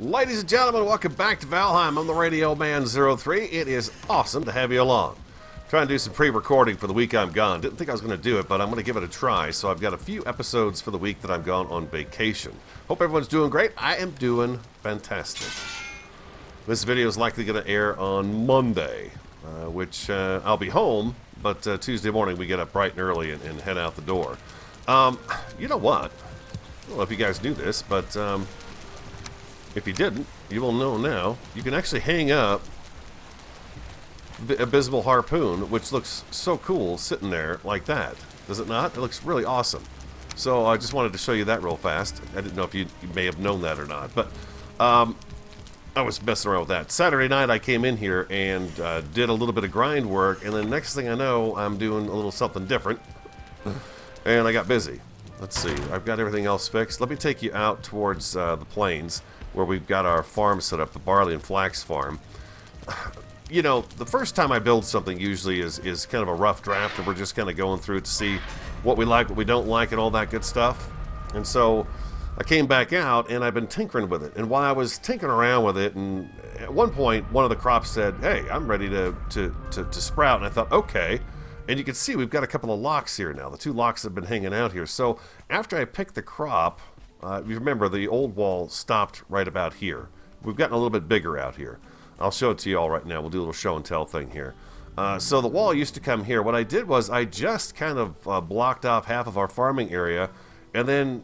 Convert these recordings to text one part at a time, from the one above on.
Ladies and gentlemen, welcome back to Valheim. I'm the Radio Man 03. It is awesome to have you along. Trying to do some pre-recording for the week I'm gone. Didn't think I was going to do it, but I'm going to give it a try. So I've got a few episodes for the week that I'm gone on vacation. Hope everyone's doing great. I am doing fantastic. This video is likely going to air on Monday, which I'll be home, but Tuesday morning we get up bright and early and head out the door. You know what? I don't know if you guys knew this, but if you didn't, you will know now. You can actually hang up the Abysmal Harpoon, which looks so cool sitting there like that. Does it not? It looks really awesome. So I just wanted to show you that real fast. I didn't know if you may have known that or not, but I was messing around with that. Saturday night I came in here and did a little bit of grind work, and then next thing I know, I'm doing a little something different, and I got busy. Let's see, I've got everything else fixed. Let me take you out towards the plains where we've got our farm set up, the barley and flax farm. You know, the first time I build something usually is kind of a rough draft, and we're just kind of going through it to see what we like, what we don't like, and all that good stuff. And so I came back out, and I've been tinkering with it. And while I was tinkering around with it, and at one point, one of the crops said, hey, I'm ready to sprout. And I thought, okay. And you can see we've got a couple of locks here now. The two locks have been hanging out here. So after I picked the crop, you remember the old wall stopped right about here. We've gotten a little bit bigger out here. I'll show it to you all right now. We'll do a little show and tell thing here. So the wall used to come here. What I did was I just kind of blocked off half of our farming area, and then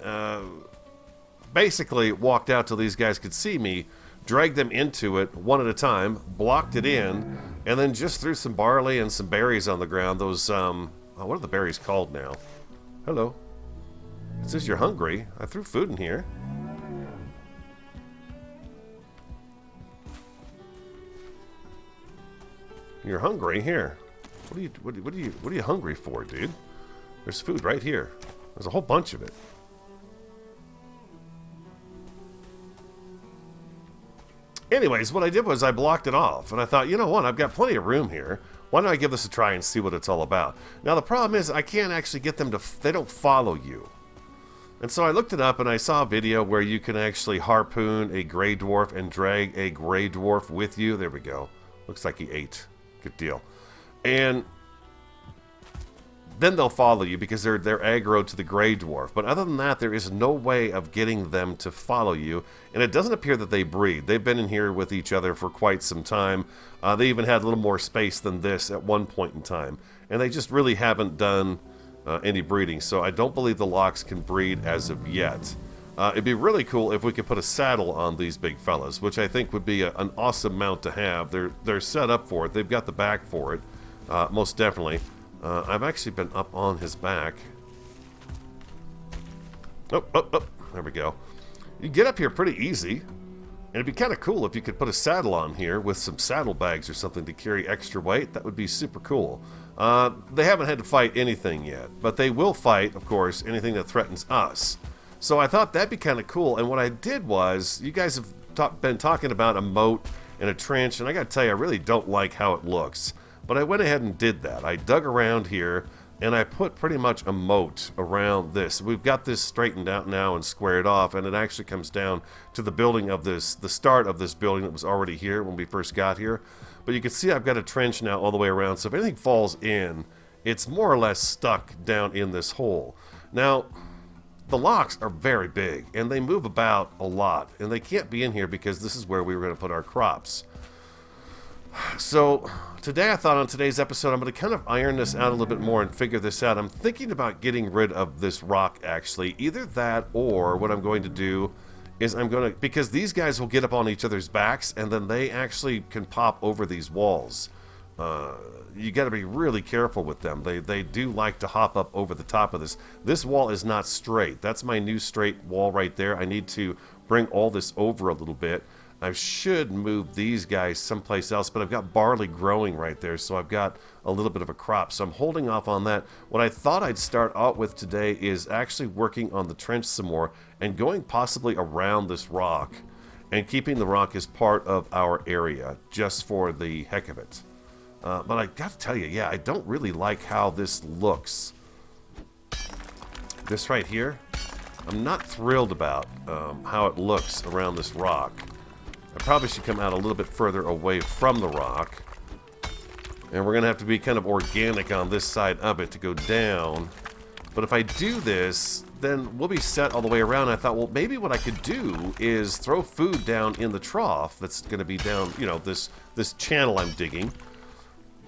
basically walked out till these guys could see me, dragged them into it one at a time, blocked it in, and then just threw some barley and some berries on the ground. Those, what are the berries called now? Hello. It says you're hungry. I threw food in here. You're hungry? Here. What are you hungry for, dude? There's food right here. There's a whole bunch of it. Anyways, what I did was I blocked it off, and I thought, you know what, I've got plenty of room here. Why don't I give this a try and see what it's all about? Now, the problem is I can't actually get them to, they don't follow you. And so I looked it up, and I saw a video where you can actually harpoon a gray dwarf and drag a gray dwarf with you. There we go. Looks like he ate. Good deal. And then they'll follow you because they're aggro to the gray dwarf. But other than that, there is no way of getting them to follow you. And it doesn't appear that they breed. They've been in here with each other for quite some time. They even had a little more space than this at one point in time. And they just really haven't done any breeding. So I don't believe the locks can breed as of yet. It'd be really cool if we could put a saddle on these big fellas, which I think would be an awesome mount to have. They're set up for it. They've got the back for it, most definitely. I've actually been up on his back. Oh, there we go. You get up here pretty easy, and it'd be kind of cool if you could put a saddle on here with some saddlebags or something to carry extra weight. That would be super cool. They haven't had to fight anything yet, but they will fight, of course, anything that threatens us. So I thought that'd be kind of cool, and what I did was, you guys have been talking about a moat and a trench, and I gotta tell you, I really don't like how it looks. But I went ahead and did that. I dug around here, and I put pretty much a moat around this. We've got this straightened out now and squared off, and it actually comes down to the building of this, the start of this building that was already here when we first got here. But you can see I've got a trench now all the way around, so if anything falls in, it's more or less stuck down in this hole. Now, the locks are very big, and they move about a lot, and they can't be in here because this is where we were going to put our crops. So today I thought on today's episode I'm going to kind of iron this out a little bit more and figure this out. I'm thinking about getting rid of this rock, actually. Either that, or what I'm going to do is I'm going to, because these guys will get up on each other's backs, and then they actually can pop over these walls. You got to be really careful with them. They do like to hop up over the top of this. This wall is not straight. That's my new straight wall right there. I need to bring all this over a little bit. I should move these guys someplace else, but I've got barley growing right there, so I've got a little bit of a crop. So I'm holding off on that. What I thought I'd start out with today is actually working on the trench some more and going possibly around this rock and keeping the rock as part of our area just for the heck of it. But I got to tell you, yeah, I don't really like how this looks. This right here, I'm not thrilled about how it looks around this rock. I probably should come out a little bit further away from the rock. And we're going to have to be kind of organic on this side of it to go down. But if I do this, then we'll be set all the way around. I thought, well, maybe what I could do is throw food down in the trough that's going to be down, you know, this channel I'm digging.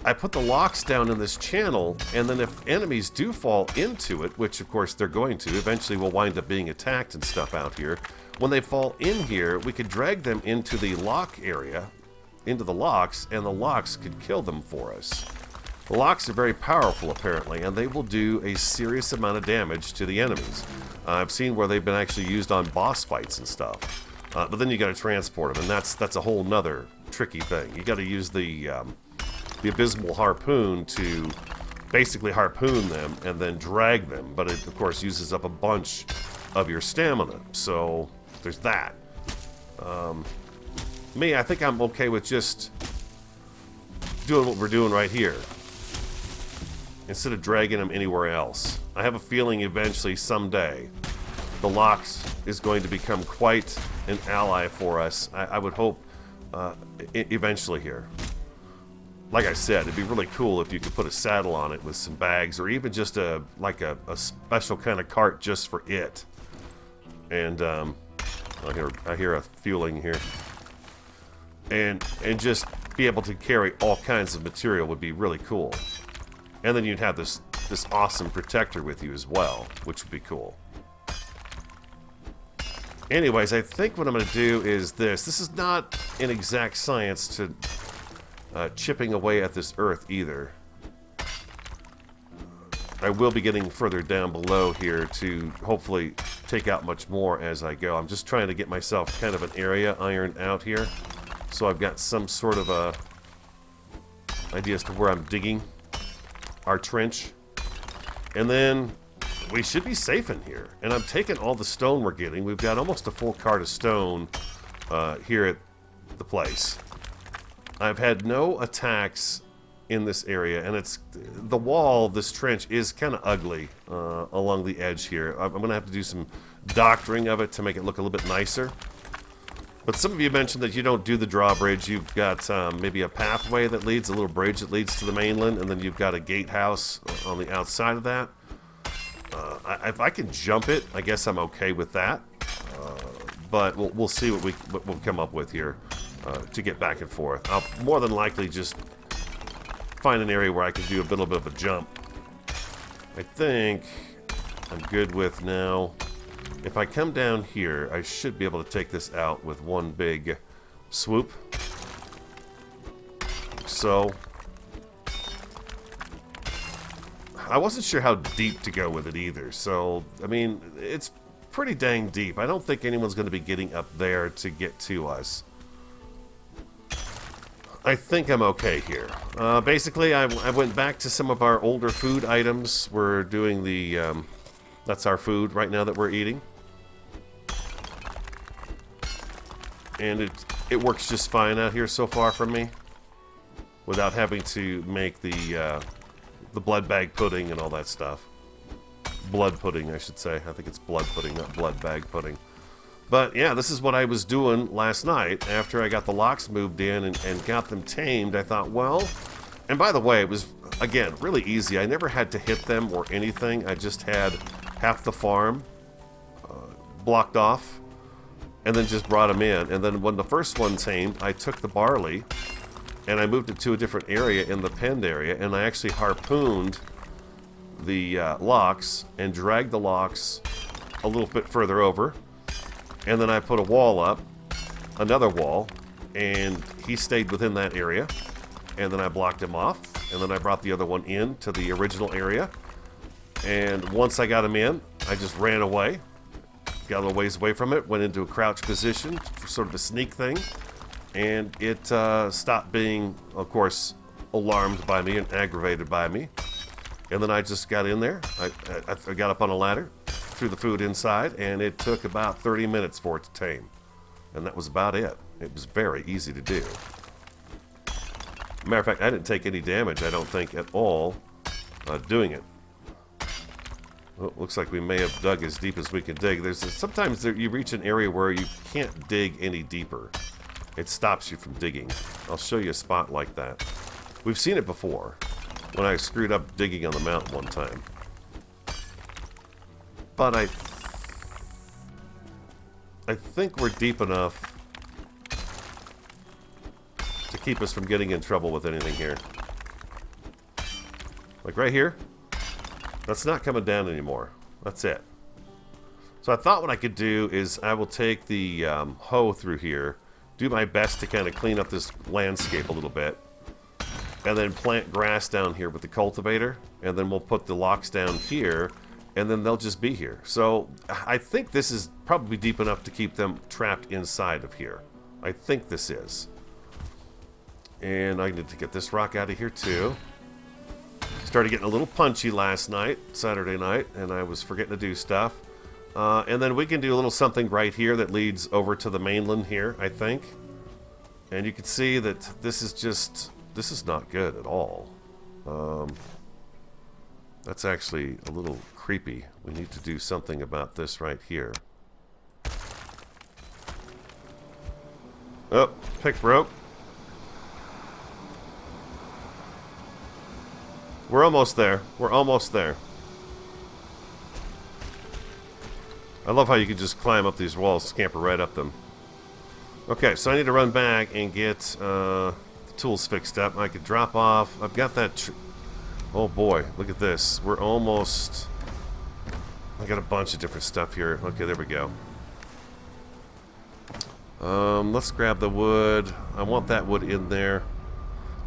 I put the locks down in this channel, and then if enemies do fall into it, which of course they're going to, eventually we'll wind up being attacked and stuff out here. When they fall in here, we could drag them into the lock area, into the locks, and the locks could kill them for us. The locks are very powerful, apparently, and they will do a serious amount of damage to the enemies. I've seen where they've been actually used on boss fights and stuff. But then you got to transport them, and that's a whole nother tricky thing. You got to use the abysmal harpoon to basically harpoon them and then drag them, but it of course uses up a bunch of your stamina, so there's that. Me, I think I'm okay with just doing what we're doing right here instead of dragging them anywhere else. I have a feeling eventually, someday, the locks is going to become quite an ally for us. I would hope eventually here. Like I said, it'd be really cool if you could put a saddle on it with some bags, or even just a special kind of cart just for it. And I hear a fueling here. And just be able to carry all kinds of material would be really cool. And then you'd have this awesome protector with you as well, which would be cool. Anyways, I think what I'm going to do is this. This is not an exact science to chipping away at this earth either. I will be getting further down below here to hopefully take out much more as I go. I'm just trying to get myself kind of an area ironed out here, so I've got some sort of a idea as to where I'm digging our trench, and then we should be safe in here. And I'm taking all the stone we're getting. We've got almost a full cart of stone here at the place. I've had no attacks in this area, and it's the wall of this trench is kind of ugly along the edge here. I'm going to have to do some doctoring of it to make it look a little bit nicer. But some of you mentioned that you don't do the drawbridge. You've got maybe a pathway that leads, a little bridge that leads to the mainland, and then you've got a gatehouse on the outside of that. If I can jump it, I guess I'm okay with that. But we'll see what we'll come up with here. To get back and forth. I'll more than likely just find an area where I can do a little bit of a jump. I think I'm good with now. If I come down here, I should be able to take this out with one big swoop. So I wasn't sure how deep to go with it either. So, I mean, it's pretty dang deep. I don't think anyone's going to be getting up there to get to us. I think I'm okay here. Basically, I went back to some of our older food items. We're doing the... that's our food right now that we're eating. And it works just fine out here so far for me. Without having to make the blood bag pudding and all that stuff. Blood pudding, I should say. I think it's blood pudding, not blood bag pudding. But yeah, this is what I was doing last night after I got the locks moved in and got them tamed. I thought, well, and by the way, it was, again, really easy. I never had to hit them or anything. I just had half the farm blocked off and then just brought them in. And then when the first one tamed, I took the barley and I moved it to a different area in the penned area, and I actually harpooned the locks and dragged the locks a little bit further over. And then I put a wall up, another wall, and he stayed within that area. And then I blocked him off, and then I brought the other one in to the original area. And once I got him in, I just ran away, got a little ways away from it, went into a crouch position, sort of a sneak thing, and it stopped being, of course, alarmed by me and aggravated by me. And then I just got in there, I got up on a ladder, threw the food inside, and it took about 30 minutes for it to tame. And that was about it. It was very easy to do. Matter of fact, I didn't take any damage, I don't think, at all doing it. Well, looks like we may have dug as deep as we can dig. Sometimes you reach an area where you can't dig any deeper. it stops you from digging. I'll show you a spot like that. We've seen it before, when I screwed up digging on the mountain one time. But I think we're deep enough to keep us from getting in trouble with anything here. Like right here, that's not coming down anymore. That's it. So I thought what I could do is I will take the hoe through here, do my best to kind of clean up this landscape a little bit, and then plant grass down here with the cultivator, and then we'll put the locks down here, and then they'll just be here. So I think this is probably deep enough to keep them trapped inside of here. I think this is. And I need to get this rock out of here too. Started getting a little punchy last night, Saturday night, and I was forgetting to do stuff. And then we can do a little something right here that leads over to the mainland here, I think. And you can see that this is not good at all. That's actually a little creepy. We need to do something about this right here. Oh, pick broke. We're almost there. We're almost there. I love how you can just climb up these walls, scamper right up them. Okay, so I need to run back and get the tools fixed up. I could drop off. I've got that... Oh boy, look at this. We're almost... I got a bunch of different stuff here. Okay, there we go. Let's grab the wood. I want that wood in there.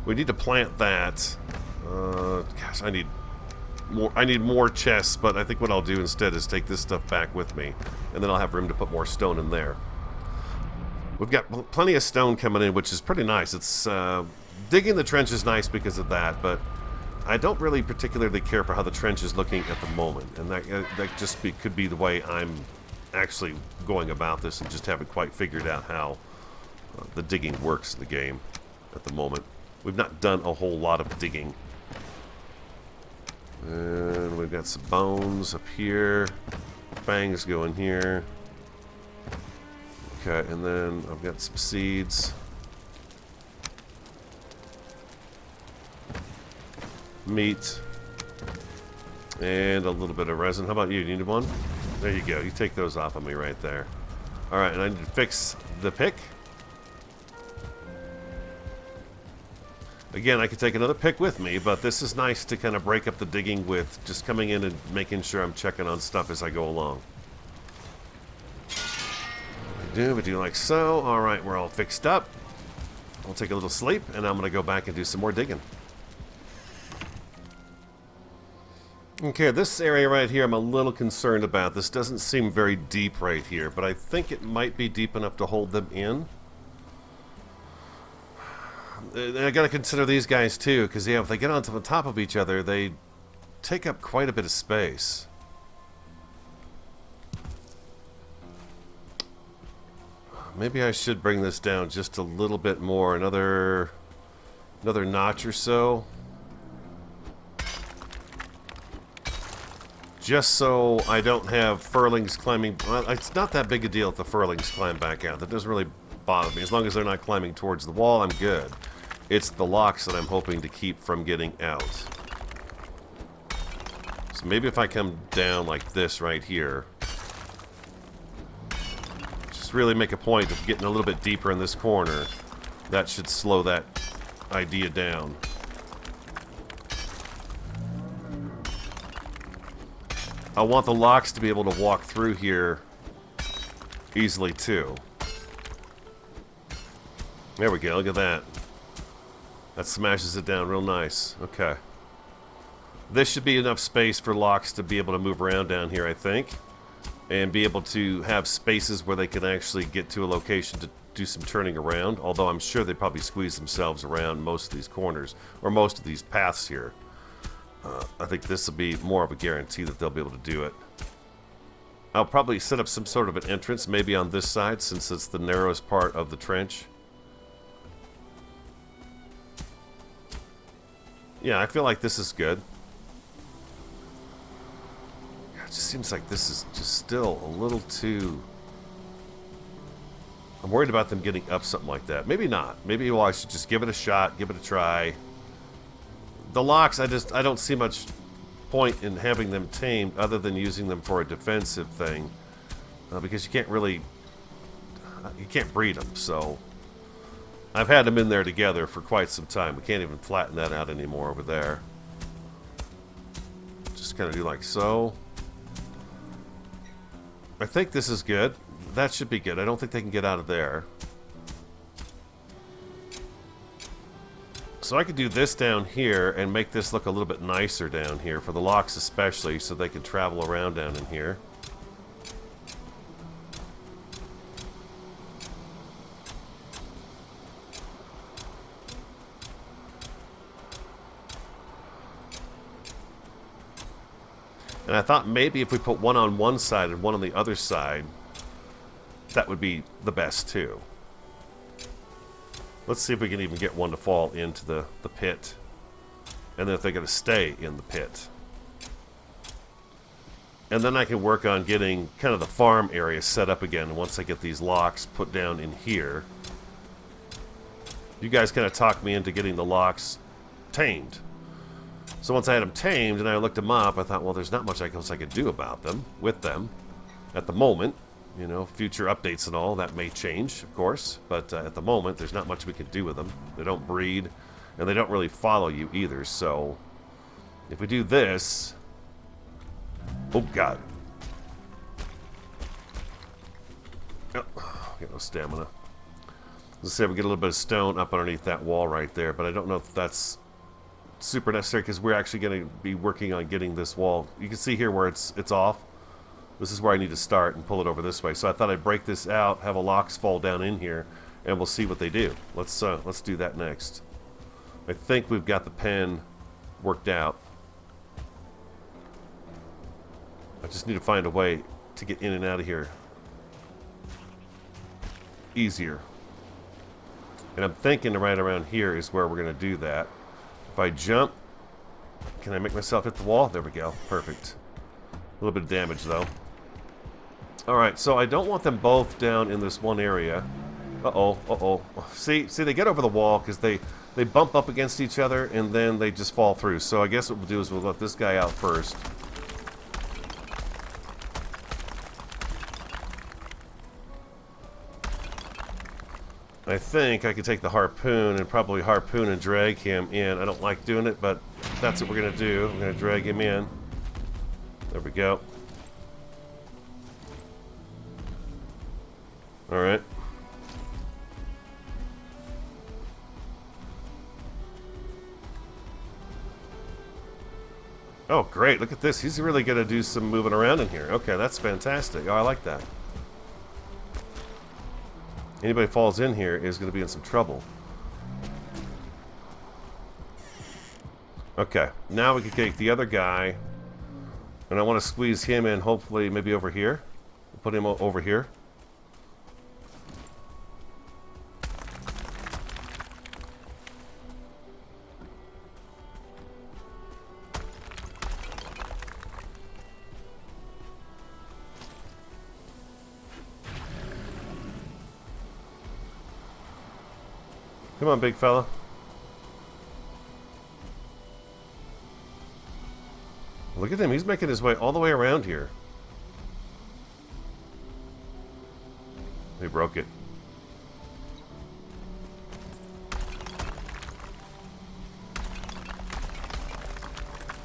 We need to plant that. Gosh, I need more chests, but I think what I'll do instead is take this stuff back with me, and then I'll have room to put more stone in there. We've got plenty of stone coming in, which is pretty nice. It's digging the trench is nice because of that, but I don't really particularly care for how the trench is looking at the moment, and that just could be the way I'm actually going about this and just haven't quite figured out how the digging works in the game at the moment. We've not done a whole lot of digging. And we've got some bones up here. Fangs go in here. Okay, and then I've got some seeds. Meat. And a little bit of resin. How about you? You need one? There you go. You take those off of me right there. Alright, and I need to fix the pick. Again, I could take another pick with me, but this is nice to kind of break up the digging with just coming in and making sure I'm checking on stuff as I go along. We do like so. Alright, we're all fixed up. I'll take a little sleep, and I'm going to go back and do some more digging. Okay, this area right here I'm a little concerned about. This doesn't seem very deep right here, but I think it might be deep enough to hold them in. I gotta consider these guys too, because yeah, if they get onto the top of each other, they take up quite a bit of space. Maybe I should bring this down just a little bit more, another notch or so, just so I don't have furlings climbing. Well, it's not that big a deal if the furlings climb back out. That doesn't really bother me as long as they're not climbing towards the wall. I'm good. It's the locks that I'm hoping to keep from getting out. So maybe if I come down like this right here, just really make a point of getting a little bit deeper in this corner, that should slow that idea down. I want the locks to be able to walk through here easily too. There we go, look at that. That smashes it down real nice. Okay. This should be enough space for locks to be able to move around down here, I think. And be able to have spaces where they can actually get to a location to do some turning around. Although I'm sure they probably squeeze themselves around most of these corners, or most of these paths here. I think this will be more of a guarantee that they'll be able to do it. I'll probably set up some sort of an entrance, maybe on this side, since it's the narrowest part of the trench. Yeah, I feel like this is good. It just seems like this is just still a little too I'm worried about them getting up something like that. Maybe not. Maybe, well, I should just give it a shot, give it a try. The locks, I don't see much point in having them tamed other than using them for a defensive thing. Because you can't really... you can't breed them, so... I've had them in there together for quite some time. We can't even flatten that out anymore over there. Just kind of do like so. I think this is good. That should be good. I don't think they can get out of there. So I could do this down here and make this look a little bit nicer down here, for the locks especially, so they can travel around down in here. And I thought maybe if we put one on one side and one on the other side, that would be the best too. Let's see if we can even get one to fall into the pit. And then if they're going to stay in the pit. And then I can work on getting kind of the farm area set up again once I get these locks put down in here. You guys kind of talked me into getting the locks tamed. So once I had them tamed and I looked them up, I thought, well, there's not much else I could do about them, with them, at the moment. You know, future updates and all, that may change, of course. But at the moment, there's not much we can do with them. They don't breed, and they don't really follow you either. So if we do this... Oh, God. Oh, get no stamina. Let's say we get a little bit of stone up underneath that wall right there, but I don't know if that's super necessary because we're actually going to be working on getting this wall. You can see here where it's off. This is where I need to start and pull it over this way. So I thought I'd break this out, have a locks fall down in here, and we'll see what they do. Let's do that next. I think we've got the pen worked out. I just need to find a way to get in and out of here easier. And I'm thinking right around here is where we're going to do that. If I jump, can I make myself hit the wall? There we go. Perfect. A little bit of damage, though. Alright, so I don't want them both down in this one area. Uh-oh, uh-oh. See, they get over the wall because they bump up against each other and then they just fall through. So I guess what we'll do is we'll let this guy out first. I think I could take the harpoon and probably harpoon and drag him in. I don't like doing it, but that's what we're going to do. I'm going to drag him in. There we go. Alright. Oh, great. Look at this. He's really going to do some moving around in here. Okay, that's fantastic. Oh, I like that. Anybody falls in here is going to be in some trouble. Okay, now we can take the other guy, and I want to squeeze him in, hopefully, maybe over here. Put him over here. Come on, big fella. Look at him. He's making his way all the way around here. He broke it.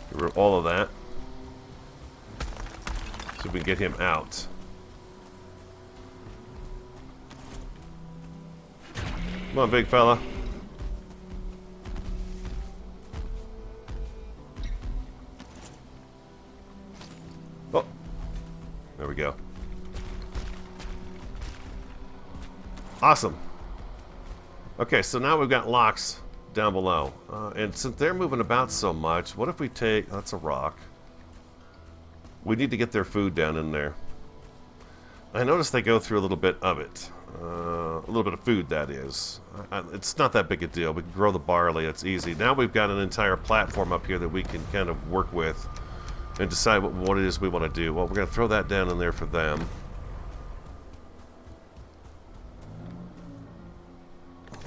Get rid of all of that. So we can get him out. Come on, big fella. Oh. There we go. Awesome. Okay, so now we've got locks down below. And since they're moving about so much, what if we take... That's a rock. We need to get their food down in there. I noticed they go through a little bit of it. A little bit of food, that is. It's not that big a deal. We can grow the barley. It's easy. Now we've got an entire platform up here that we can kind of work with and decide what it is we want to do. Well, we're going to throw that down in there for them.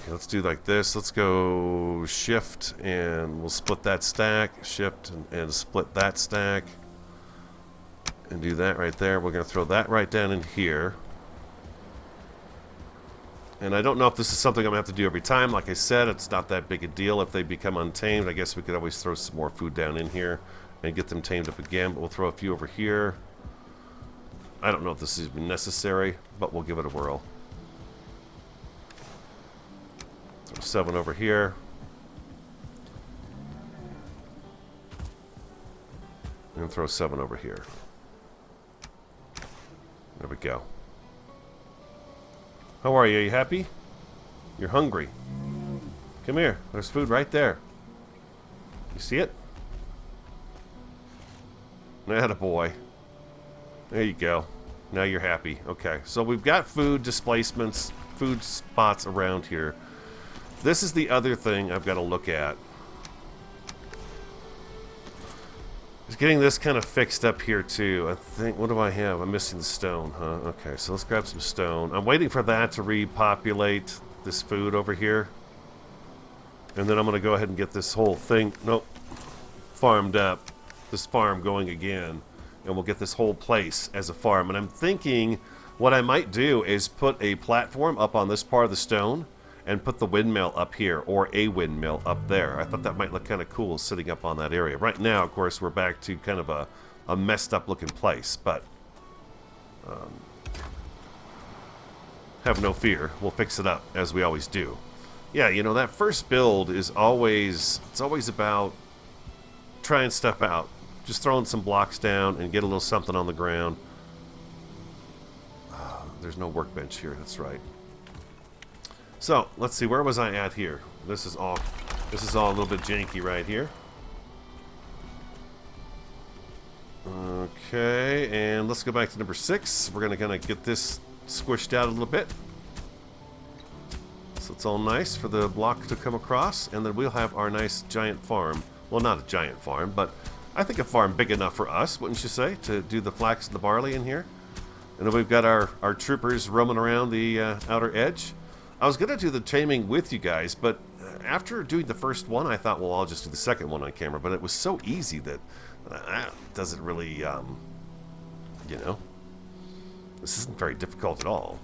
Okay, let's do like this. Let's go shift and we'll split that stack. Shift and split that stack. And do that right there. We're going to throw that right down in here. And I don't know if this is something I'm going to have to do every time. Like I said, it's not that big a deal. If they become untamed, I guess we could always throw some more food down in here and get them tamed up again. But we'll throw a few over here. I don't know if this is necessary, but we'll give it a whirl. Throw 7 over here. And throw 7 over here. There we go. How are you? Are you happy? You're hungry. Come here. There's food right there. You see it? Attaboy. There you go. Now you're happy. Okay, so we've got food displacements, food spots around here. This is the other thing I've got to look at. Just getting this kind of fixed up here too. I think, what do I have? I'm missing the stone, huh? Okay, so let's grab some stone. I'm waiting for that to repopulate this food over here. And then I'm going to go ahead and get this whole thing, farmed up. This farm going again. And we'll get this whole place as a farm. And I'm thinking what I might do is put a platform up on this part of the stone and put the windmill up here, or a windmill up there. I thought that might look kind of cool sitting up on that area. Right now, of course, we're back to kind of a messed up looking place, but have no fear. We'll fix it up as we always do. Yeah, you know, that first build is always, it's always about trying stuff out. Just throwing some blocks down and get a little something on the ground. There's no workbench here, that's right. So, let's see, where was I at here? This is all a little bit janky right here. Okay, and let's go back to number 6. We're gonna kind of get this squished out a little bit. So it's all nice for the block to come across, and then we'll have our nice giant farm. Well, not a giant farm, but I think a farm big enough for us, wouldn't you say, to do the flax and the barley in here. And then we've got our troopers roaming around the outer edge. I was going to do the taming with you guys, but after doing the first one, I thought, well, I'll just do the second one on camera. But it was so easy that doesn't really, you know, this isn't very difficult at all.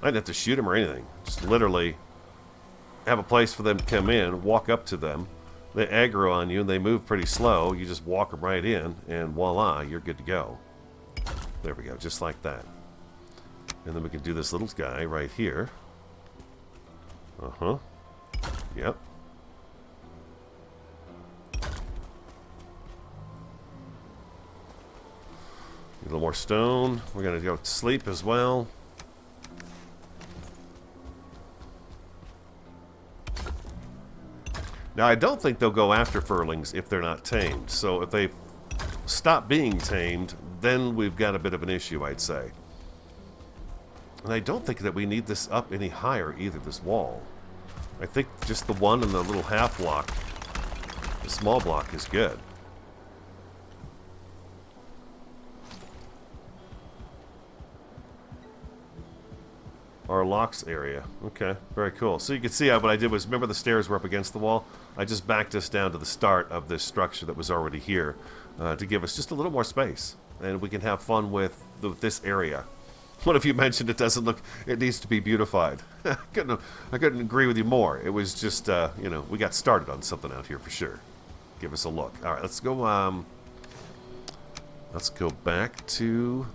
I didn't have to shoot them or anything. Just literally have a place for them to come in, walk up to them. They aggro on you, and they move pretty slow. You just walk them right in, and voila, you're good to go. There we go, just like that. And then we can do this little guy right here. Uh-huh. Yep. Need a little more stone. We're going to go to sleep as well. Now, I don't think they'll go after furlings if they're not tamed. So if they stop being tamed, then we've got a bit of an issue, I'd say. And I don't think that we need this up any higher either, this wall. I think just the one and the little half block, the small block, is good. Our locks area. Okay, very cool. So you can see what I did was, remember the stairs were up against the wall? I just backed us down to the start of this structure that was already here to give us just a little more space. And we can have fun with this area. One of you mentioned it doesn't look, it needs to be beautified. I couldn't agree with you more. It was just, you know, we got started on something out here for sure. Give us a look. All right, let's go back to...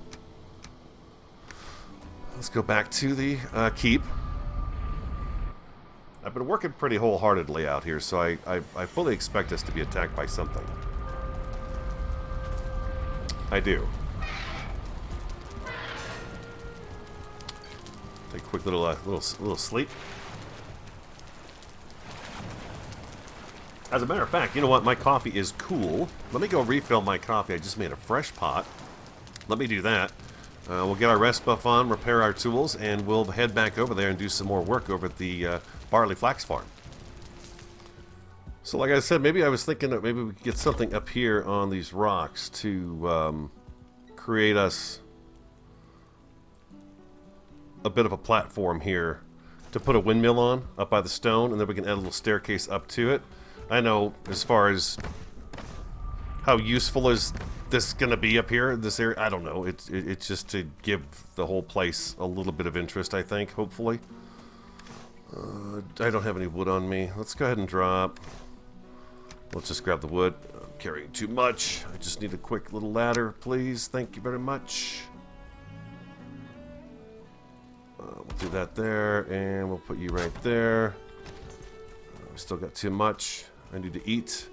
Let's go back to the keep. I've been working pretty wholeheartedly out here, so I fully expect us to be attacked by something. I do. Take a quick little sleep. As a matter of fact, you know what? My coffee is cool. Let me go refill my coffee. I just made a fresh pot. Let me do that. We'll get our rest buff on, repair our tools, and we'll head back over there and do some more work over at the barley flax farm. So like I said, maybe I was thinking that maybe we could get something up here on these rocks to create us a bit of a platform here to put a windmill on up by the stone, and then we can add a little staircase up to it. I know as far as how useful is this going to be up here in this area, I don't know. It's just to give the whole place a little bit of interest, I think, hopefully. I don't have any wood on me. Let's go ahead and drop. Let's just grab the wood. I'm carrying too much. I just need a quick little ladder, please. Thank you very much. We'll do that there, and we'll put you right there. We still got too much. I need to eat.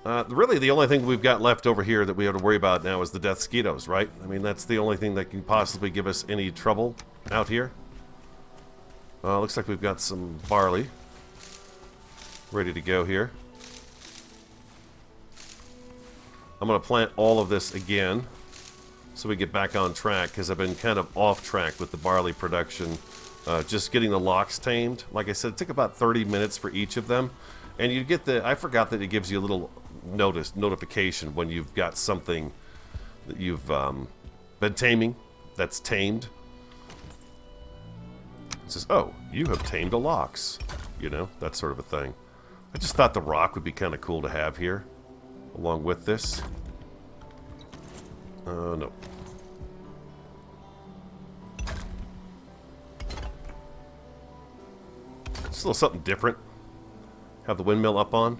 Really, the only thing we've got left over here that we have to worry about now is the death mosquitoes, right? I mean, that's the only thing that can possibly give us any trouble out here. Looks like we've got some barley ready to go here. I'm going to plant all of this again so we get back on track, because I've been kind of off track with the barley production. Just getting the locks tamed. Like I said, it took about 30 minutes for each of them. And you get the, I forgot that it gives you a little notification when you've got something that you've been taming that's tamed. It says, oh, you have tamed a lox. You know, that sort of a thing. I just thought the rock would be kind of cool to have here along with this. No. Just a little something different. Have the windmill up on.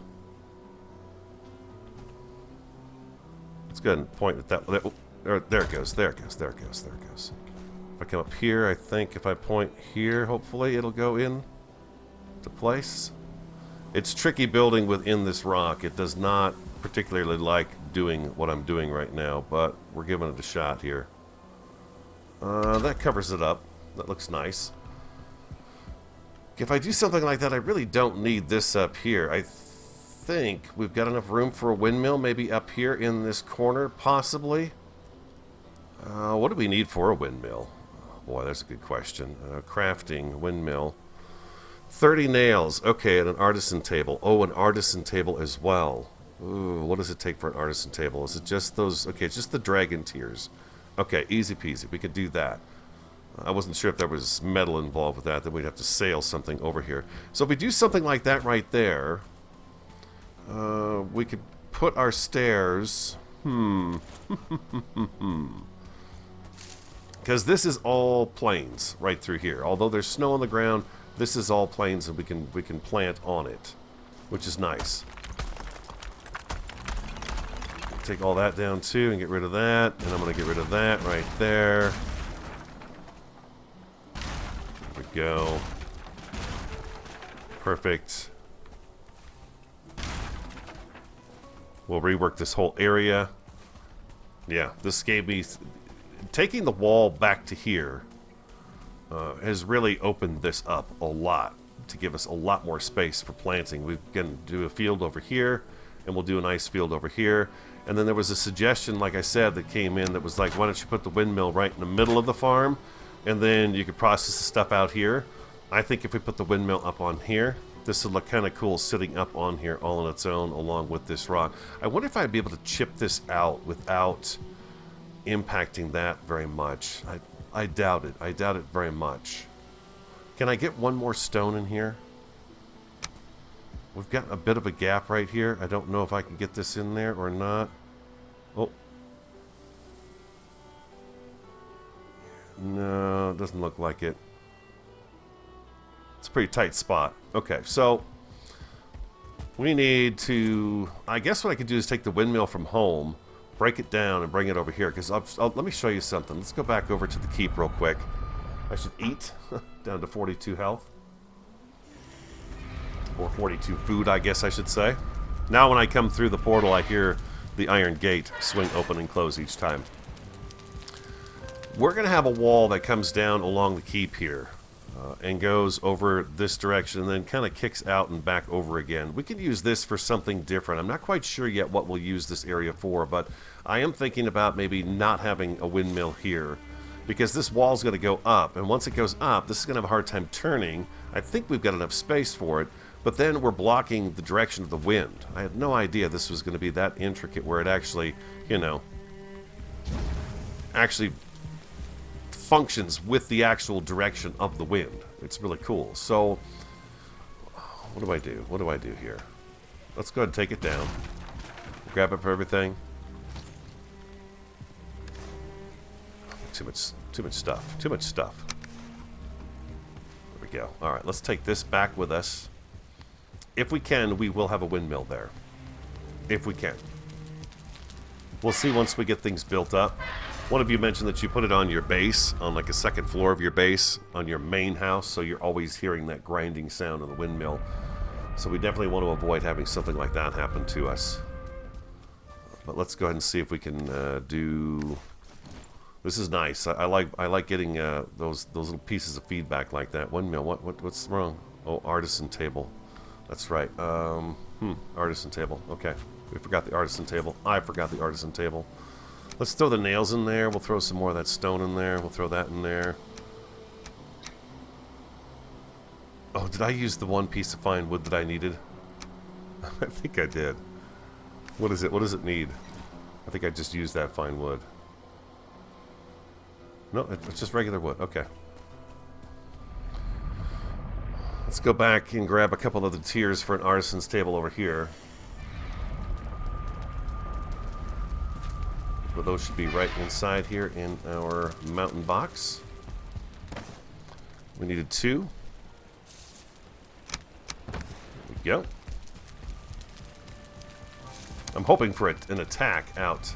Let's go ahead and point at that. There it goes. There it goes. There it goes. There it goes. If I come up here, I think if I point here, hopefully it'll go in to place. It's tricky building within this rock. It does not particularly like doing what I'm doing right now, but we're giving it a shot here. That covers it up. That looks nice. If I do something like that, I really don't need this up here. I think we've got enough room for a windmill, maybe up here in this corner, possibly. What do we need for a windmill? Oh, boy, that's a good question. Crafting, windmill. 30 nails. Okay, and an artisan table. Oh, an artisan table as well. Ooh, what does it take for an artisan table? Is it just those? Okay, it's just the dragon tears. Okay, easy peasy. We could do that. I wasn't sure if there was metal involved with that, then we'd have to sail something over here. So if we do something like that right there, we could put our stairs... Because this is all plains right through here. Although there's snow on the ground, this is all plains, and we can plant on it, which is nice. Take all that down too and get rid of that, and I'm going to get rid of that right there. There we go. Perfect. We'll rework this whole area. Yeah, this gave me... Taking the wall back to here has really opened this up a lot to give us a lot more space for planting. We can do a field over here, and we'll do a nice field over here. And then there was a suggestion, like I said, that came in that was like, why don't you put the windmill right in the middle of the farm, and then you could process the stuff out here. I think if we put the windmill up on here, this would look kind of cool sitting up on here all on its own along with this rock. I wonder if I'd be able to chip this out without impacting that very much. I doubt it. I doubt it very much. Can I get one more stone in here? We've got a bit of a gap right here. I don't know if I can get this in there or not. Oh. No, it doesn't look like it. It's a pretty tight spot. Okay, so we need to... I guess what I could do is take the windmill from home, break it down, and bring it over here. Because let me show you something. Let's go back over to the keep real quick. I should eat. Down to 42 health. Or 42 food, I guess I should say. Now when I come through the portal, I hear the iron gate swing open and close each time. We're going to have a wall that comes down along the keep here. And goes over this direction and then kind of kicks out and back over again. We could use this for something different. I'm not quite sure yet what we'll use this area for, but I am thinking about maybe not having a windmill here, because this wall's going to go up, and once it goes up, this is going to have a hard time turning. I think we've got enough space for it, but then we're blocking the direction of the wind. I had no idea this was going to be that intricate where it actually, you know, actually functions with the actual direction of the wind. It's really cool. So, what do I do? What do I do here? Let's go ahead and take it down. Grab up everything. Too much stuff. Too much stuff. There we go. All right, let's take this back with us. If we can, we will have a windmill there. If we can. We'll see once we get things built up. One of you mentioned that you put it on your base, on like a second floor of your base, on your main house, so you're always hearing that grinding sound of the windmill. So we definitely want to avoid having something like that happen to us. But let's go ahead and see if we can do... This is nice. I like getting those little pieces of feedback like that. Windmill. What's wrong? Oh, artisan table. That's right. Artisan table. Okay. We forgot the artisan table. I forgot the artisan table. Let's throw the nails in there. We'll throw some more of that stone in there. We'll throw that in there. Oh, did I use the one piece of fine wood that I needed? I think I did. What is it? What does it need? I think I just used that fine wood. No, it's just regular wood. Okay. Let's go back and grab a couple of the tiers for an artisan's table over here. But those should be right inside here in our mountain box. We needed 2. There we go. I'm hoping for an attack out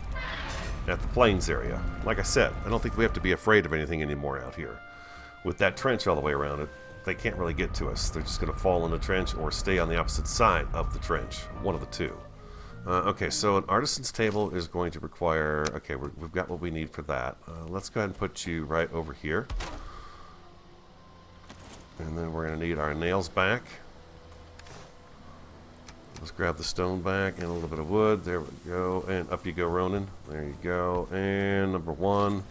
at the plains area. Like I said, I don't think we have to be afraid of anything anymore out here. With that trench all the way around it, they can't really get to us. They're just going to fall in the trench or stay on the opposite side of the trench. One of the two. Okay, so an artisan's table is going to require... Okay, we've got what we need for that. Let's go ahead and put you right over here. And then we're going to need our nails back. Let's grab the stone back and a little bit of wood. There we go. And up you go, Ronan. There you go. And number 1,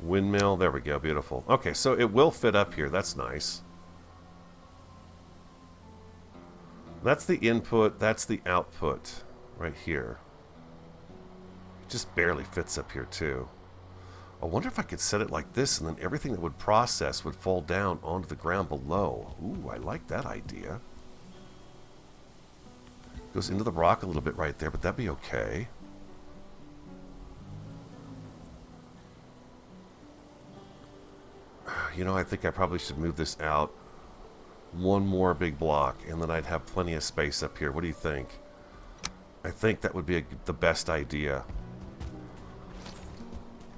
windmill. There we go. Beautiful. Okay, so it will fit up here. That's nice. That's the input. That's the output right here. It just barely fits up here, too. I wonder if I could set it like this and then everything that would process would fall down onto the ground below. Ooh, I like that idea. Goes into the rock a little bit right there, but that'd be okay. You know, I think I probably should move this out one more big block, and then I'd have plenty of space up here. What do you think? I think that would be the best idea.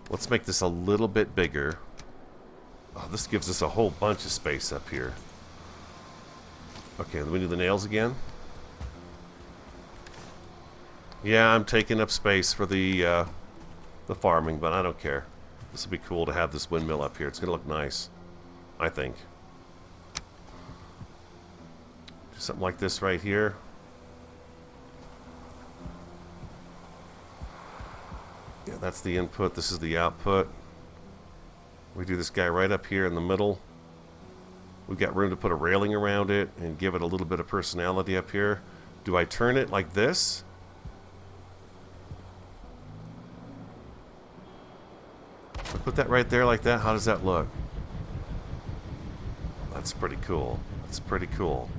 Let's make this a little bit bigger. Oh, this gives us a whole bunch of space up here. Okay, then we do the nails again. Yeah, I'm taking up space for the farming, but I don't care. This would be cool to have this windmill up here. It's going to look nice, I think. Do something like this right here. Yeah, that's the input. This is the output. We do this guy right up here in the middle. We've got room to put a railing around it and give it a little bit of personality up here. Do I turn it like this? I put that right there like that. How does that look? That's pretty cool. That's pretty cool.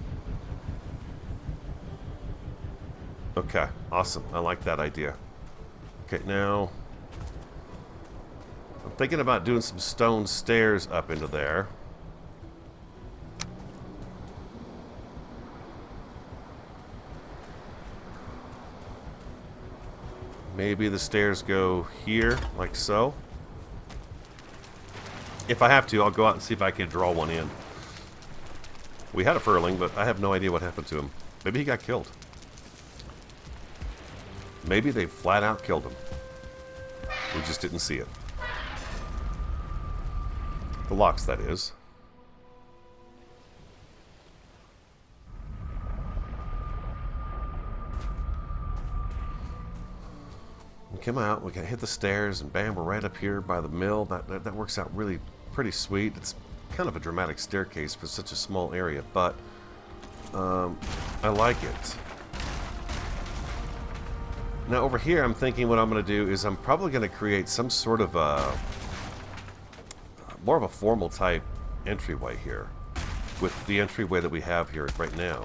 Okay, awesome. I like that idea. Okay, now I'm thinking about doing some stone stairs up into there. Maybe the stairs go here, like so. If I have to, I'll go out and see if I can draw one in. We had a furling, but I have no idea what happened to him. Maybe he got killed. Maybe they flat out killed him. We just didn't see it. The locks, that is. We come out, we can hit the stairs, and bam, we're right up here by the mill. That works out really pretty sweet. It's kind of a dramatic staircase for such a small area, but I like it. Now over here, I'm thinking what I'm going to do is I'm probably going to create some sort of a more of a formal type entryway here. with the entryway that we have here right now.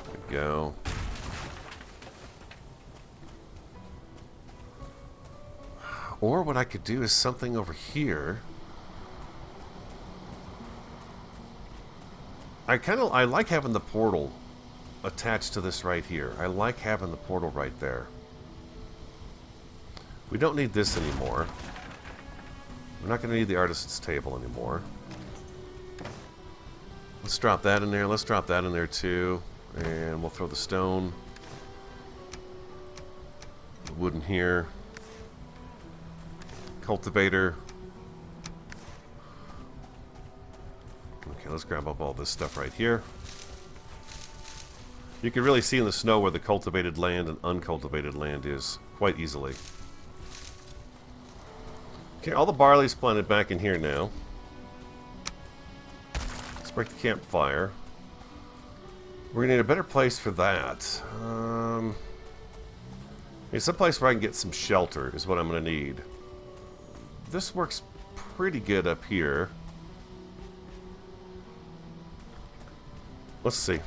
There we go. Or what I could do is something over here. I like having the portal attached to this right here. I like having the portal right there. We don't need this anymore. We're not going to need the artisan's table anymore. Let's drop that in there. Let's drop that in there too. And we'll throw the stone. The wood in here. Cultivator. Okay, let's grab up all this stuff right here. You can really see in the snow where the cultivated land and uncultivated land is quite easily. Okay, all the barley's planted back in here now. Let's break the campfire. We're gonna need a better place for that. Some place where I can get some shelter is what I'm gonna need. This works pretty good up here. Let's see.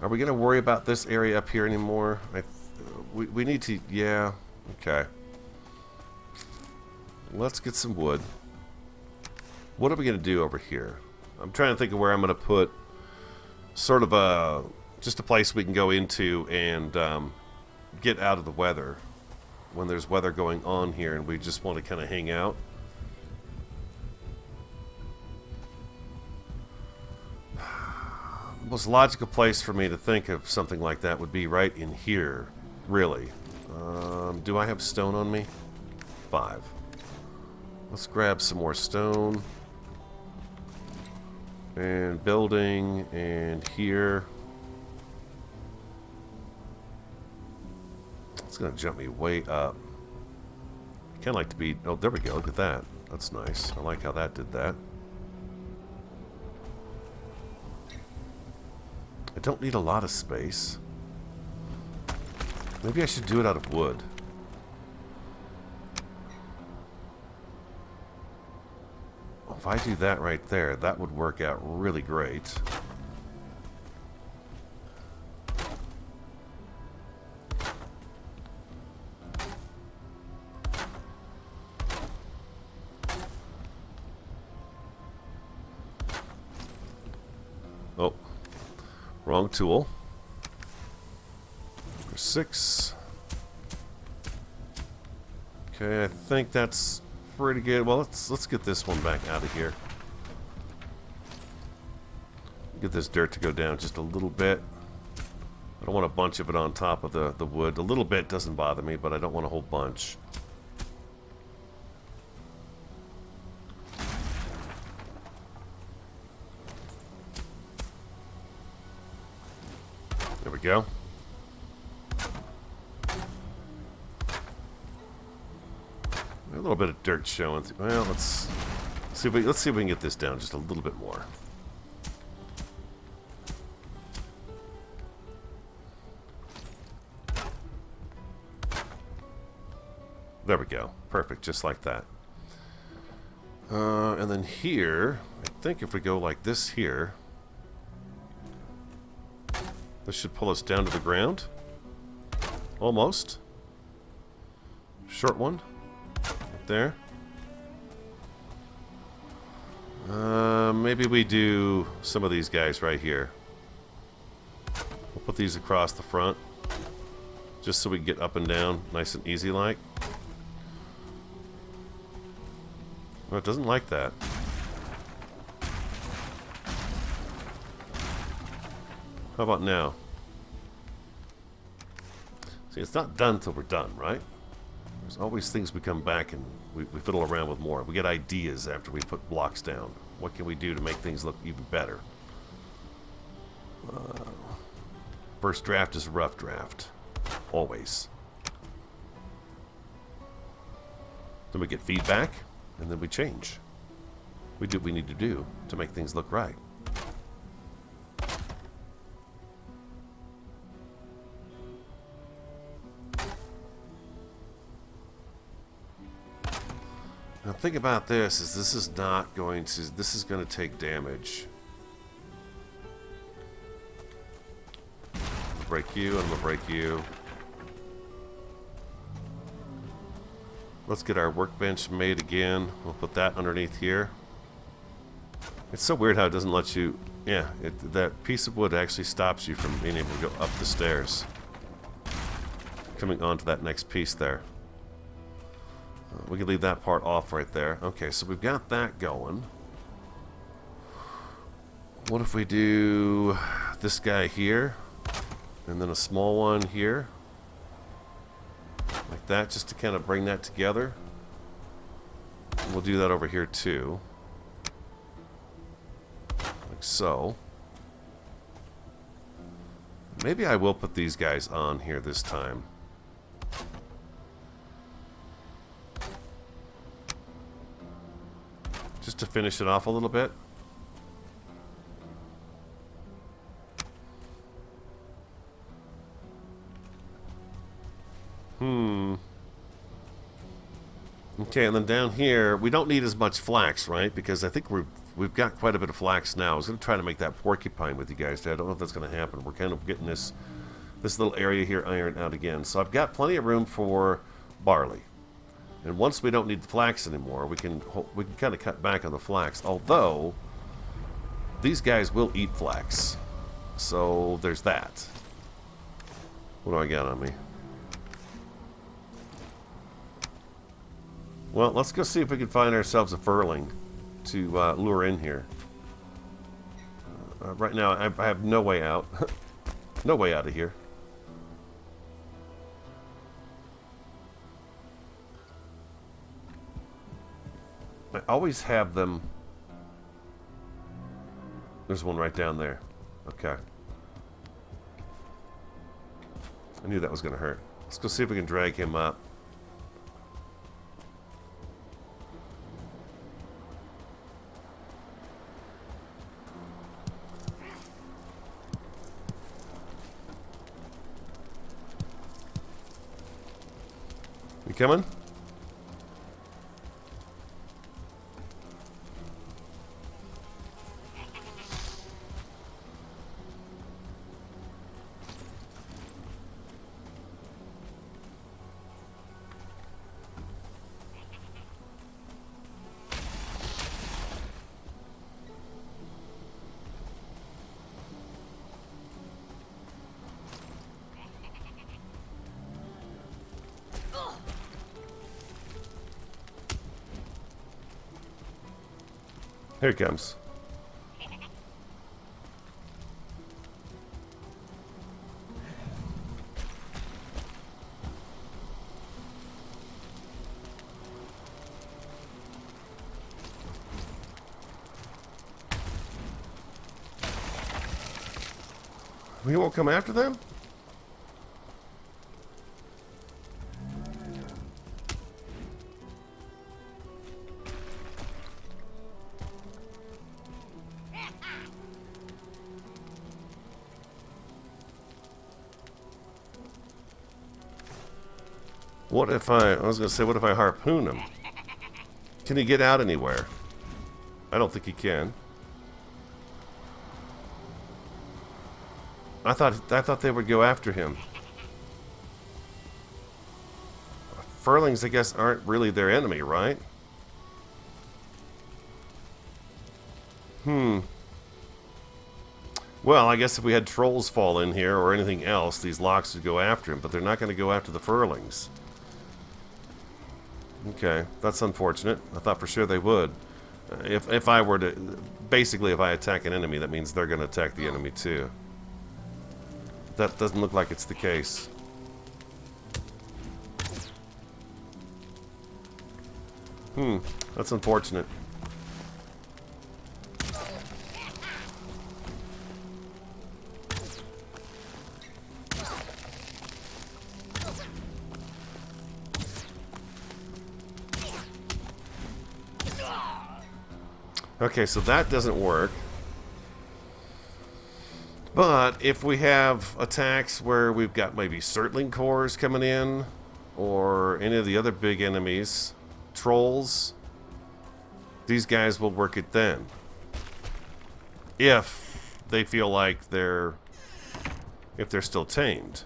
Are we going to worry about this area up here anymore? We need to... Yeah. Okay. Let's get some wood. What are we going to do over here? I'm trying to think of where I'm going to put sort of just a place we can go into and get out of the weather when there's weather going on here and we just want to kind of hang out. The most logical place for me to think of something like that would be right in here, really. Do I have stone on me? 5. Let's grab some more stone. And building, and here. It's going to jump me way up. I kind of like to be... Oh, there we go. Look at that. That's nice. I like how that did that. I don't need a lot of space. Maybe I should do it out of wood. Well, if I do that right there, that would work out really great. Oh. Wrong tool. Number 6. Okay, I think that's pretty good. Well, let's get this one back out of here. Get this dirt to go down just a little bit. I don't want a bunch of it on top of the wood. A little bit doesn't bother me, but I don't want a whole bunch. There we go. A little bit of dirt showing. Well, let's see if we can get this down just a little bit more. There we go. Perfect, just like that. And then here, I think if we go like this here, this should pull us down to the ground. Almost. Short one. Right there. Maybe we do some of these guys right here. We'll put these across the front. Just so we can get up and down nice and easy like. Well, it doesn't like that. How about now? See, it's not done till we're done, right? There's always things we come back and we fiddle around with more. We get ideas after we put blocks down. What can we do to make things look even better? First draft is a rough draft. Always. Then we get feedback, and then we change. We do what we need to do to make things look right. Now, the thing about this is this is not going to... This is going to take damage. Break you, and I'm going to break you. Let's get our workbench made again. We'll put that underneath here. It's so weird how it doesn't let you... Yeah, that piece of wood actually stops you from being able to go up the stairs. Coming onto that next piece there. We can leave that part off right there. Okay, so we've got that going. What if we do this guy here, and then a small one here, like that, just to kind of bring that together. And we'll do that over here too, like so. Maybe I will put these guys on here this time. Just to finish it off a little bit. Okay, and then down here, we don't need as much flax, right? Because I think we've got quite a bit of flax now. I was going to try to make that porcupine with you guys today. I don't know if that's going to happen. We're kind of getting this little area here ironed out again. So I've got plenty of room for barley. And once we don't need the flax anymore, we can kind of cut back on the flax. Although, these guys will eat flax. So, there's that. What do I got on me? Well, let's go see if we can find ourselves a furling to lure in here. Right now, I have no way out. No way out of here. I always have them... There's one right down there. Okay. I knew that was going to hurt. Let's go see if we can drag him up. You coming? Here it comes. We won't come after them? What if I was going to say, what if I harpoon him? Can he get out anywhere? I don't think he can. I thought they would go after him. Furlings, I guess, aren't really their enemy, right? Well, I guess if we had trolls fall in here or anything else, these locks would go after him, but they're not going to go after the furlings. Okay, that's unfortunate. I thought for sure they would. If I were to... Basically, if I attack an enemy, that means they're going to attack the enemy too. That doesn't look like it's the case. That's unfortunate. Okay, so that doesn't work. But if we have attacks where we've got maybe Surtling cores coming in, or any of the other big enemies, trolls, These guys will work it then. If they feel like if they're still tamed.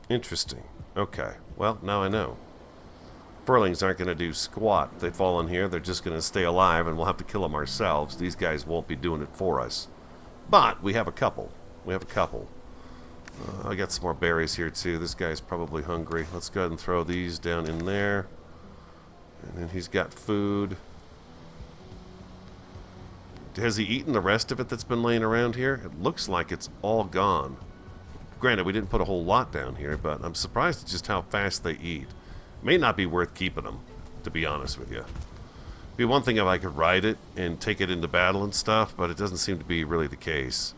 Interesting. Okay. Well, now I know. Furlings aren't going to do squat. If they fall in here, they're just going to stay alive, and we'll have to kill them ourselves. These guys won't be doing it for us. But we have a couple. I got some more berries here, too. This guy's probably hungry. Let's go ahead and throw these down in there. And then he's got food. Has he eaten the rest of it that's been laying around here? It looks like it's all gone. Granted, we didn't put a whole lot down here, but I'm surprised at just how fast they eat. May not be worth keeping them, to be honest with you. It'd be one thing if I could ride it and take it into battle and stuff, but it doesn't seem to be really the case.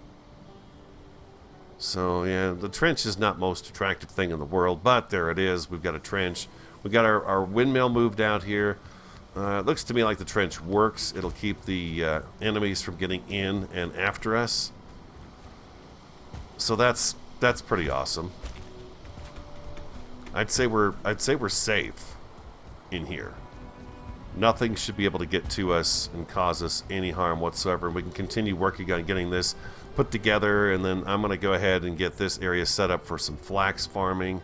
So, yeah, the trench is not the most attractive thing in the world, but there it is. We've got a trench. We've got our windmill moved out here. It looks to me like the trench works. It'll keep the enemies from getting in and after us. So that's pretty awesome. I'd say we're safe in here. Nothing should be able to get to us and cause us any harm whatsoever. We can continue working on getting this put together, and then I'm going to go ahead and get this area set up for some flax farming.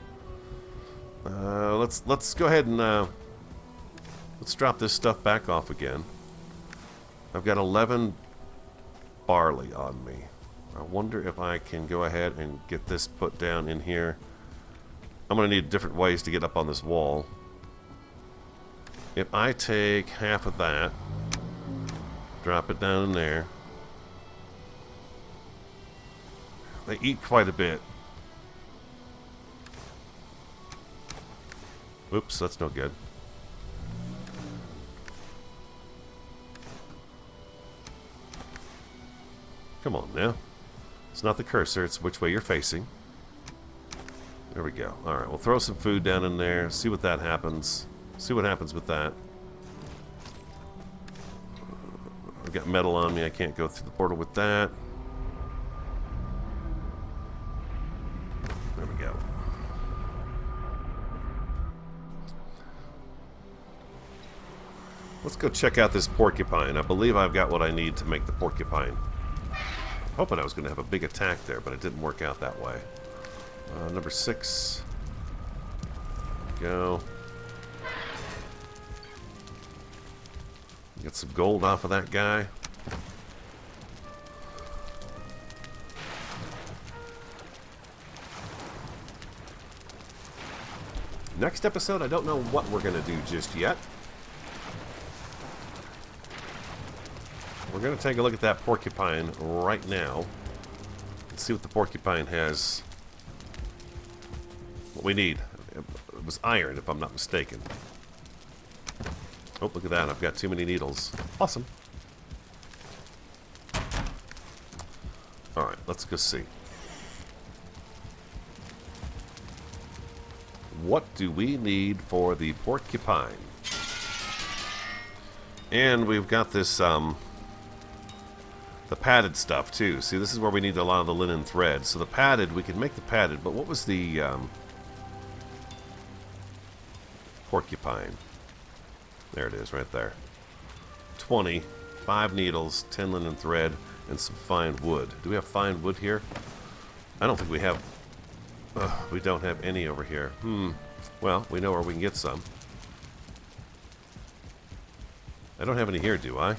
Let's go ahead and let's drop this stuff back off again. I've got 11 barley on me. I wonder if I can go ahead and get this put down in here. I'm going to need different ways to get up on this wall. If I take half of that, drop it down in there. They eat quite a bit. Oops, that's no good. Come on now. It's not the cursor, it's which way you're facing. There we go. Alright, we'll throw some food down in there, see what that happens. See what happens with that. I've got metal on me, I can't go through the portal with that. There we go. Let's go check out this porcupine. I believe I've got what I need to make the porcupine. Hoping I was going to have a big attack there, but it didn't work out that way. Number 6. Go. Get some gold off of that guy. Next episode, I don't know what we're going to do just yet. We're going to take a look at that porcupine right now. Let's see what the porcupine has. What we need. It was iron, if I'm not mistaken. Oh, look at that. I've got too many needles. Awesome. Alright, let's go see. What do we need for the porcupine? And we've got this, the padded stuff, too. See, this is where we need a lot of the linen thread. So the padded, we can make the padded, but what was the, porcupine? There it is, right there. 20, 5 needles, 10 linen thread, and some fine wood. Do we have fine wood here? I don't think we have. We don't have any over here. Well, we know where we can get some. I don't have any here, do I?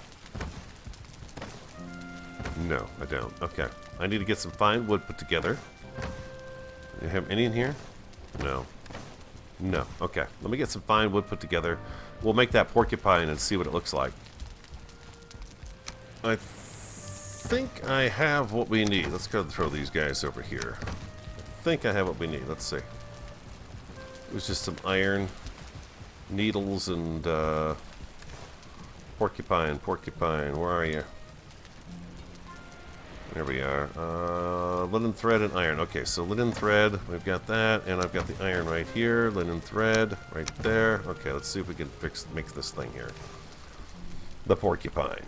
No, I don't. Okay. I need to get some fine wood put together. Do you have any in here? No. No. Okay. Let me get some fine wood put together. We'll make that porcupine and see what it looks like. I think I have what we need. Let's go throw these guys over here. I think I have what we need. Let's see. It was just some iron, needles, and porcupine. Porcupine, where are you? There we are. Linen thread and iron. Okay, so linen thread, we've got that, and I've got the iron right here. Linen thread right there. Okay, let's see if we can make this thing here. The porcupine.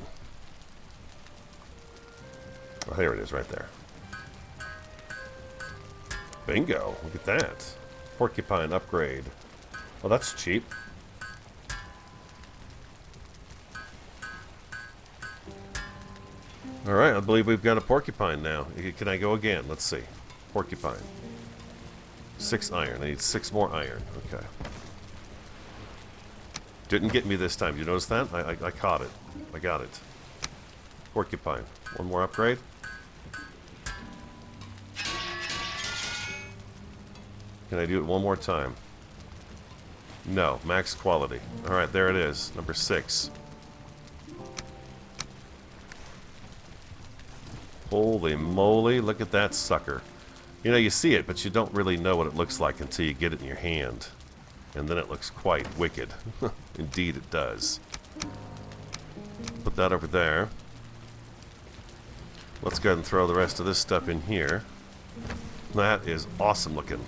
Oh, here it is, right there. Bingo! Look at that. Porcupine upgrade. Well, that's cheap. Alright, I believe we've got a porcupine now. Can I go again? Let's see. Porcupine. 6 iron. I need 6 more iron. Okay. Didn't get me this time. You notice that? I caught it. I got it. Porcupine. One more upgrade. Can I do it one more time? No. Max quality. Alright, there it is. Number 6. Holy moly, look at that sucker. You know, you see it, but you don't really know what it looks like until you get it in your hand. And then it looks quite wicked. Indeed it does. Put that over there. Let's go ahead and throw the rest of this stuff in here. That is awesome looking.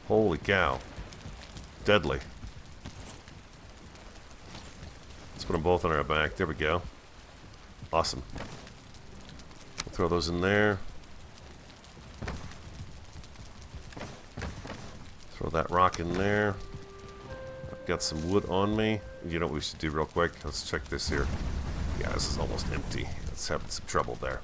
Holy cow. Deadly. Let's put them both on our back. There we go. Awesome. Throw those in there. Throw that rock in there. I've got some wood on me. You know what we should do real quick? Let's check this here. Yeah, this is almost empty. It's having some trouble there.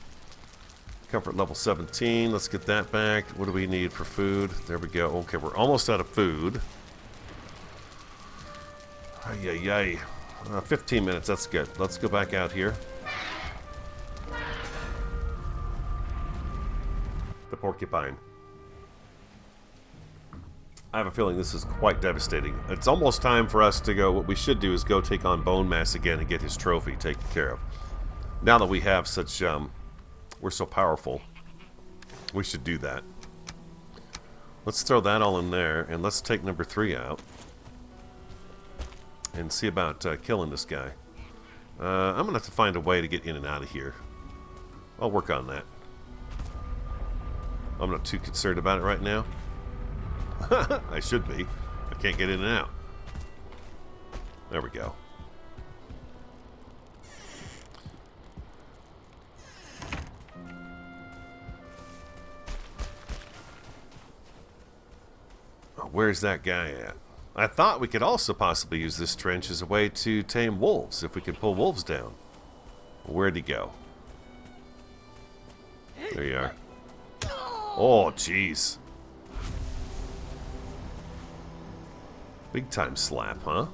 Comfort level 17. Let's get that back. What do we need for food? There we go. Okay, we're almost out of food. Ay, ay, ay. 15 minutes. That's good. Let's go back out here. The porcupine. I have a feeling this is quite devastating. It's almost time for us to go. What we should do is go take on Bone Mass again and get his trophy taken care of. Now that we have such, we're so powerful, we should do that. Let's throw that all in there, and let's take number 3 out. And see about killing this guy. I'm going to have to find a way to get in and out of here. I'll work on that. I'm not too concerned about it right now. I should be. I can't get in and out. There we go. Where's that guy at? I thought we could also possibly use this trench as a way to tame wolves, if we could pull wolves down. Where'd he go? There you are. Oh, jeez. Big time slap, huh?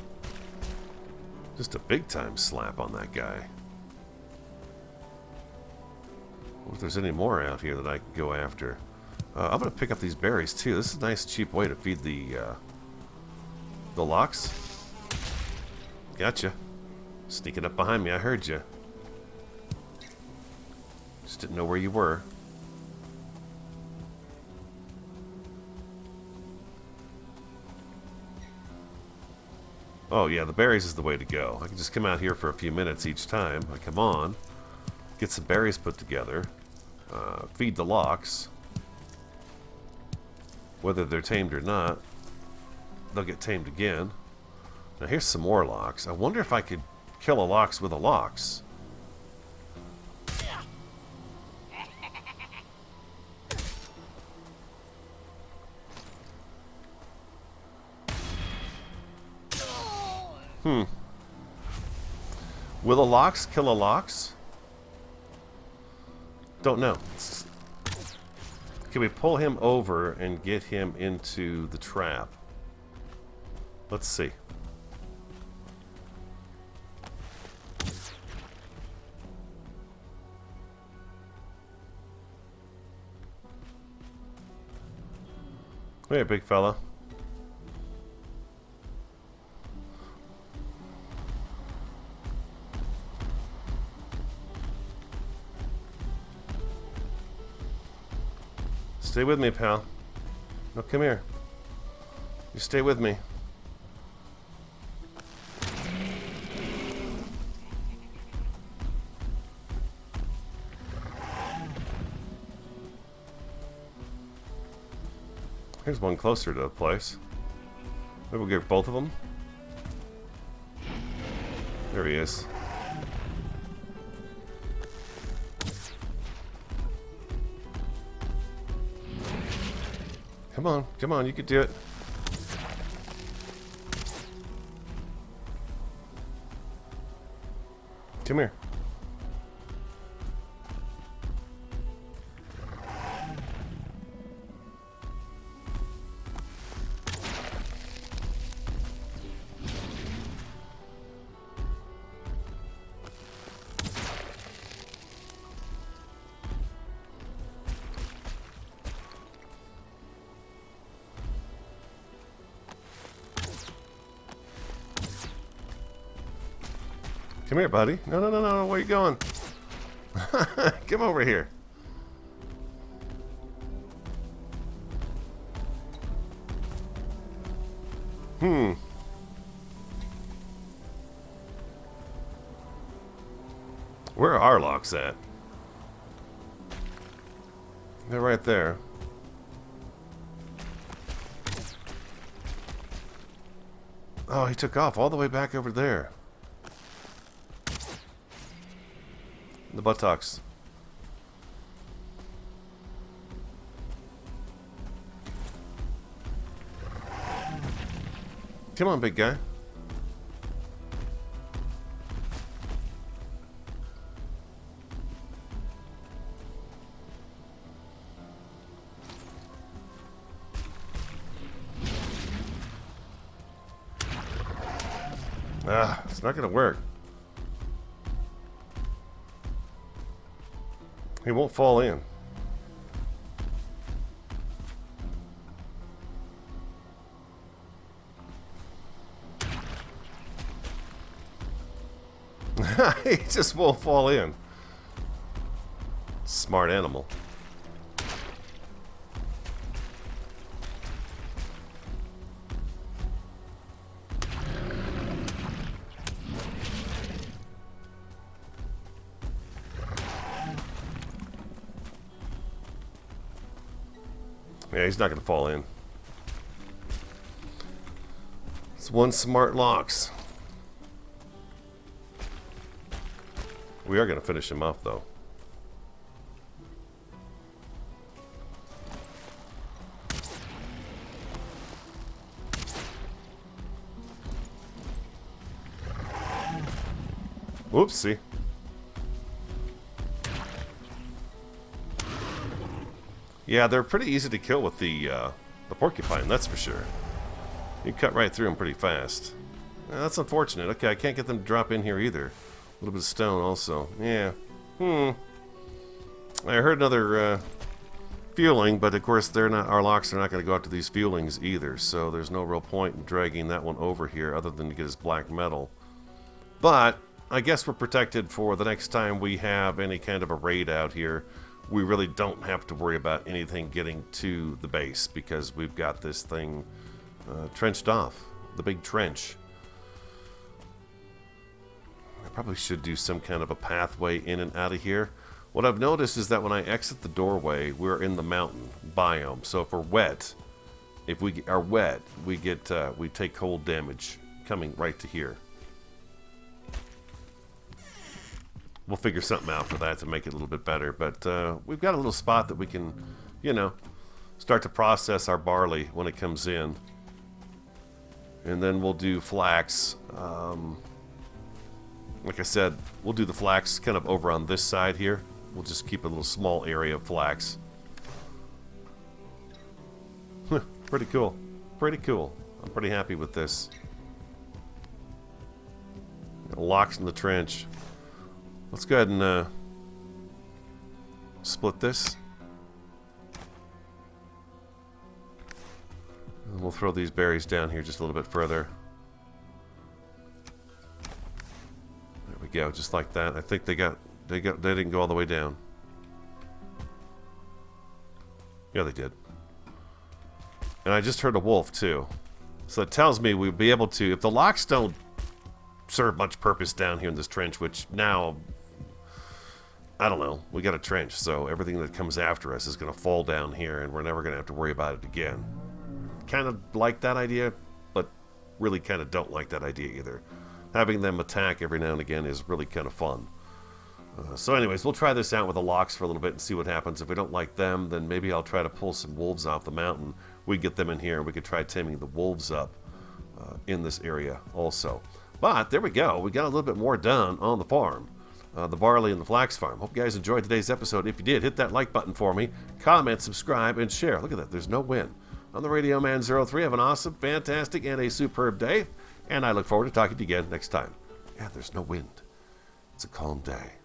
Just a big time slap on that guy. What if there's any more out here that I can go after? I'm going to pick up these berries too. This is a nice cheap way to feed the locks. Gotcha. Sneaking up behind me, I heard you. Just didn't know where you were. Oh yeah, the berries is the way to go. I can just come out here for a few minutes each time I come on, get some berries put together, feed the locks. Whether they're tamed or not, they'll get tamed again. Now here's some more locks. I wonder if I could kill a lox with a lox. Will a lox kill a lox? Don't know. Can we pull him over and get him into the trap? Let's see. Hey, big fella. Stay with me, pal. No, come here. You stay with me. Here's one closer to the place. Maybe we'll get both of them. There he is. Come on, you can do it. Come here. Come here, buddy. No, no, no, no. Where you going? Come over here. Where are our locks at? They're right there. Oh, he took off all the way back over there. The buttocks. Come on, big guy. Ah, it's not gonna work. He won't fall in. He just won't fall in. Smart animal. Yeah, he's not going to fall in. It's one smart locks. We are going to finish him off, though. Whoopsie. Yeah, they're pretty easy to kill with the porcupine, that's for sure. You cut right through them pretty fast. That's unfortunate. Okay, I can't get them to drop in here either. A little bit of stone also. Yeah. I heard another fueling, but of course they're not. Our locks are not going to go out to these fuelings either, so there's no real point in dragging that one over here other than to get his black metal. But I guess we're protected for the next time we have any kind of a raid out here. We really don't have to worry about anything getting to the base because we've got this thing trenched off. The big trench. I probably should do some kind of a pathway in and out of here. What I've noticed is that when I exit the doorway, we're in the mountain biome. So if we're wet, if we are wet, we take cold damage coming right to here. We'll figure something out for that to make it a little bit better. But we've got a little spot that we can, you know, start to process our barley when it comes in. And then we'll do flax. Like I said, we'll do the flax kind of over on this side here. We'll just keep a little small area of flax. Pretty cool. Pretty cool. I'm pretty happy with this. Locks in the trench. Let's go ahead and split this. And we'll throw these berries down here just a little bit further. There we go, just like that. I think they didn't go all the way down. Yeah, they did. And I just heard a wolf too. So it tells me we'll be able to, if the locks don't serve much purpose down here in this trench, which now, I don't know, we got a trench, so everything that comes after us is going to fall down here, and we're never going to have to worry about it again. Kind of like that idea, but really kind of don't like that idea either. Having them attack every now and again is really kind of fun. So anyways, we'll try this out with the locks for a little bit and see what happens. If we don't like them, then maybe I'll try to pull some wolves off the mountain. We get them in here, and we could try taming the wolves up in this area also. But there we go. We got a little bit more done on the farm. the barley and the flax farm. Hope you guys enjoyed today's episode. If you did, hit that like button for me, comment, subscribe, and share. Look at that, there's no wind. I'm the Radio Man 03. Have an awesome, fantastic, and a superb day, and I look forward to talking to you again next time. Yeah, there's no wind. It's a calm day.